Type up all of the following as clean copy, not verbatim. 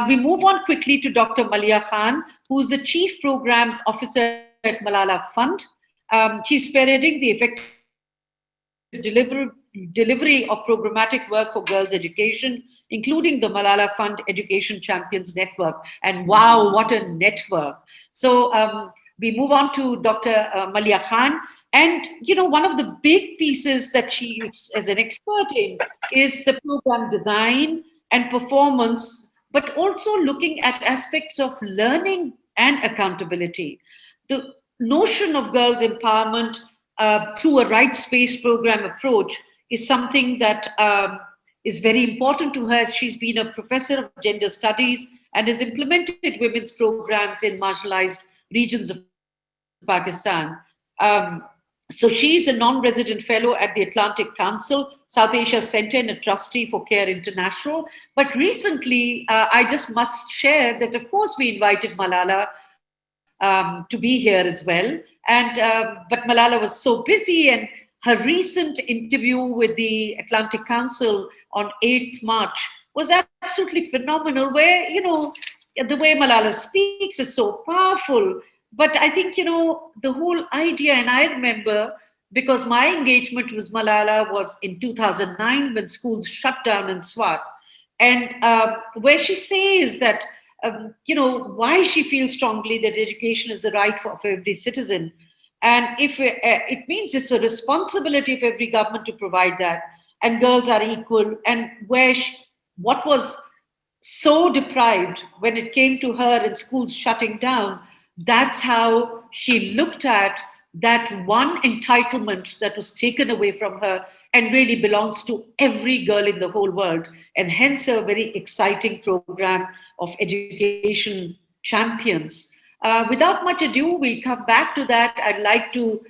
We move on quickly to Dr. Malia Khan, who is the Chief Programs Officer at Malala Fund. She's spearheading the effective delivery of programmatic work for girls' education, including the Malala Fund Education Champions Network. And wow, what a network. So we move on to Dr. Malia Khan. And, you know, one of the big pieces that she is as an expert in is the program design and performance, but also looking at aspects of learning and accountability. The notion of girls' empowerment through a rights-based program approach is something that is very important to her, as she's been a professor of gender studies and has implemented women's programs in marginalized regions of Pakistan. So she's a non-resident fellow at the Atlantic Council, South Asia Center, and a trustee for CARE International. But recently, I just must share that, of course, we invited Malala to be here as well. And but Malala was so busy, and her recent interview with the Atlantic Council on 8th March was absolutely phenomenal, where, you know, the way Malala speaks is so powerful. But I think, you know, the whole idea, and I remember because my engagement with Malala was in 2009 when schools shut down in Swat, and where she says that, you know, why she feels strongly that education is the right for every citizen. And if it means it's a responsibility of every government to provide that, and girls are equal, and where what was so deprived when it came to her and schools shutting down, that's how she looked at that one entitlement that was taken away from her and really belongs to every girl in the whole world, and hence a very exciting program of education champions. Without much ado, we'll come back to that. I'd like to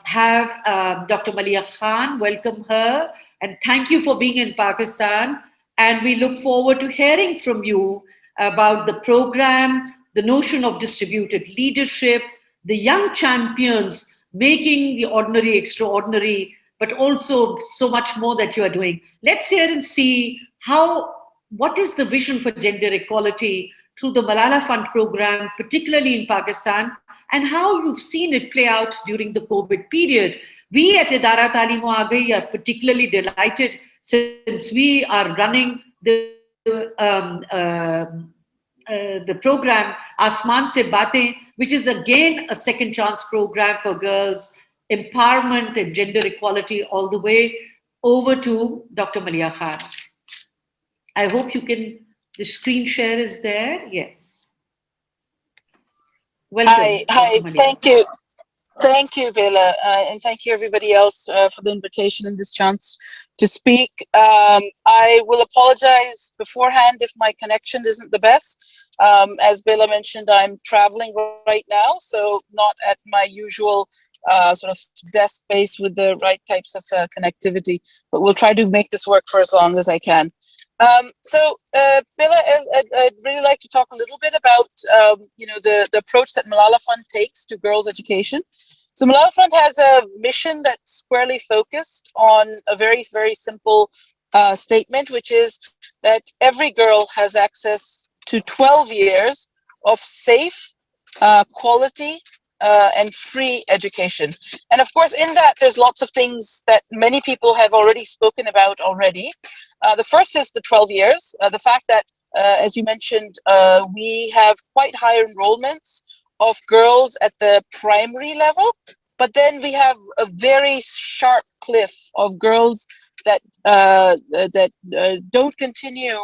have Dr. Malia Khan, welcome her, and thank you for being in Pakistan. And we look forward to hearing from you about the program, the notion of distributed leadership, the young champions making the ordinary extraordinary, but also so much more that you are doing. Let's hear and see what is the vision for gender equality through the Malala Fund program, particularly in Pakistan, and how you've seen it play out during the COVID period. We at Idara Talim Wa Gayi are particularly delighted since we are running the program Asman Se Baatein, which is again a second chance program for girls, empowerment and gender equality, all the way over to Dr. Malia Khan. I hope you can, the screen share is there. Yes. Welcome. Hi, thank you, Bela, and thank you everybody else for the invitation and this chance to speak. I will apologize beforehand if my connection isn't the best. As Bela mentioned, I'm traveling right now, so not at my usual sort of desk space with the right types of connectivity, but we'll try to make this work for as long as I can. Bella, I'd really like to talk a little bit about, the approach that Malala Fund takes to girls' education. So Malala Fund has a mission that's squarely focused on a very, very simple statement, which is that every girl has access to 12 years of safe, quality, and free education. And of course, in that, there's lots of things that many people have already spoken about already. The first is the 12 years, the fact that, as you mentioned, we have quite high enrollments of girls at the primary level, but then we have a very sharp cliff of girls that don't continue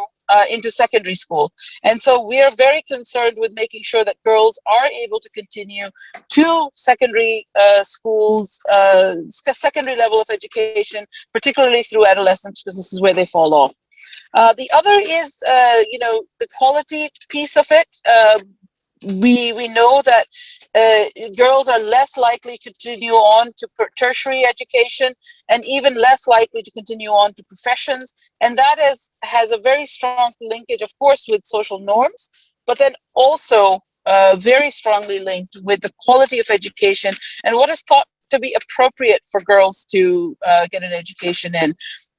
into secondary school. And so we are very concerned with making sure that girls are able to continue to secondary schools, secondary level of education, particularly through adolescence, because this is where they fall off. The other is, the quality piece of it. We know that girls are less likely to continue on to tertiary education and even less likely to continue on to professions. And that has a very strong linkage, of course, with social norms, but then also very strongly linked with the quality of education and what is thought to be appropriate for girls to get an education in.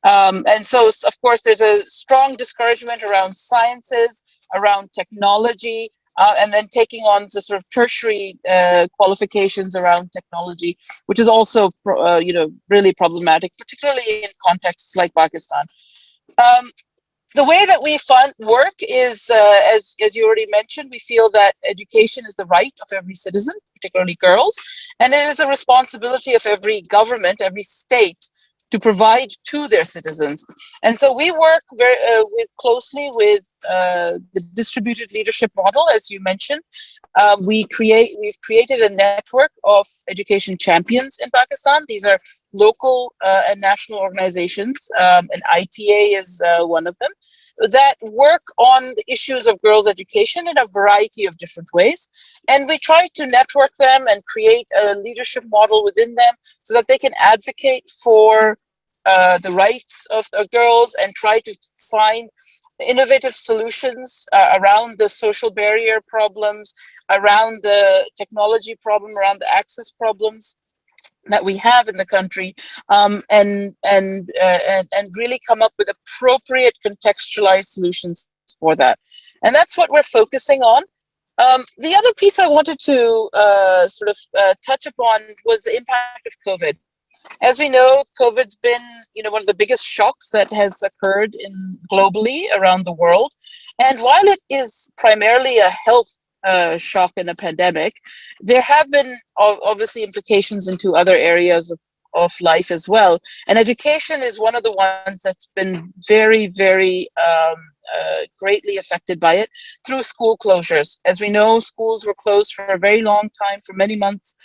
And so, of course, there's a strong discouragement around sciences around technology, and then taking on the sort of tertiary qualifications around technology, which is also, really problematic, particularly in contexts like Pakistan. Um, the way that we fund work is, as you already mentioned, we feel that education is the right of every citizen, particularly girls, and it is the responsibility of every government, every state, to provide to their citizens. And so we work very closely with the distributed leadership model, as you mentioned. We've created a network of education champions in Pakistan. These are local and national organizations, and ITA is one of them, that work on the issues of girls' education in a variety of different ways. And we try to network them and create a leadership model within them so that they can advocate for the rights of girls and try to find innovative solutions around the social barrier problems, around the technology problem, around the access problems that we have in the country, and really come up with appropriate contextualized solutions for that. And that's what we're focusing on. The other piece I wanted to touch upon was the impact of COVID. As we know, COVID's been, one of the biggest shocks that has occurred globally around the world. And while it is primarily a health shock and a pandemic, there have been obviously implications into other areas of life as well. And education is one of the ones that's been very, very greatly affected by it through school closures. As we know, schools were closed for a very long time, for many months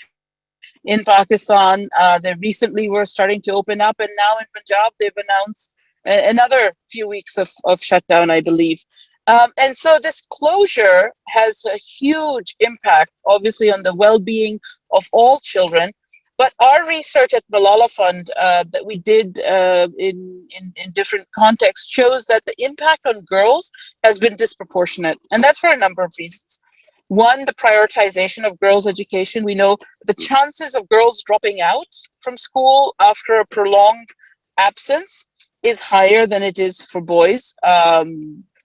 in Pakistan. They recently were starting to open up, and now in Punjab, they've announced another few weeks of shutdown, I believe. And so this closure has a huge impact, obviously, on the well-being of all children. But our research at Malala Fund that we did in different contexts shows that the impact on girls has been disproportionate. And that's for a number of reasons. One, the prioritization of girls' education. We know the chances of girls dropping out from school after a prolonged absence is higher than it is for boys.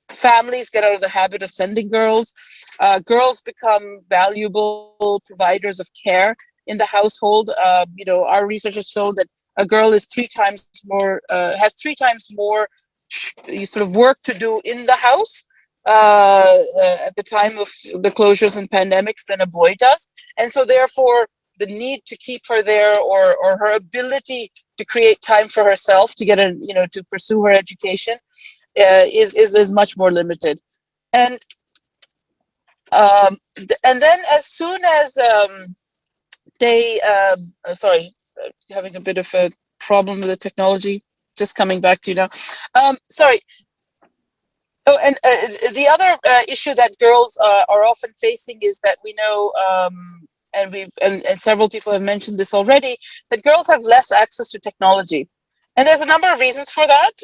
Families get out of the habit of sending girls. Girls become valuable providers of care in the household. Our research has shown that a girl is has three times more sort of work to do in the house at the time of the closures and pandemics than a boy does. And so therefore the need to keep her there, or her ability to create time for herself to to pursue her education is much more limited. And then as soon as having a bit of a problem with the technology, just coming back to you now. Sorry. Oh, and the other issue that girls are often facing is that we know, and several people have mentioned this already, that girls have less access to technology. And there's a number of reasons for that.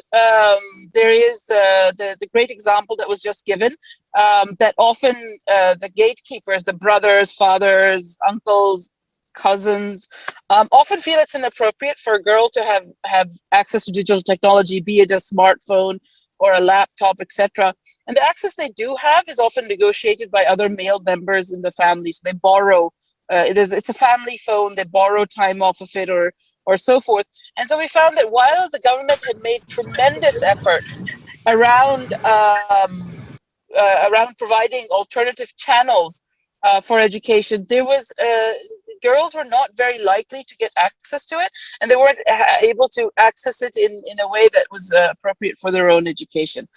There is the great example that was just given, that often the gatekeepers, the brothers, fathers, uncles, cousins, often feel it's inappropriate for a girl to have access to digital technology, be it a smartphone or a laptop, etc. And the access they do have is often negotiated by other male members in the family. So they borrow, it's a family phone, they borrow time off of it, or so forth. And so we found that while the government had made tremendous efforts around around providing alternative channels for education, there was girls were not very likely to get access to it, and they weren't able to access it in a way that was appropriate for their own education.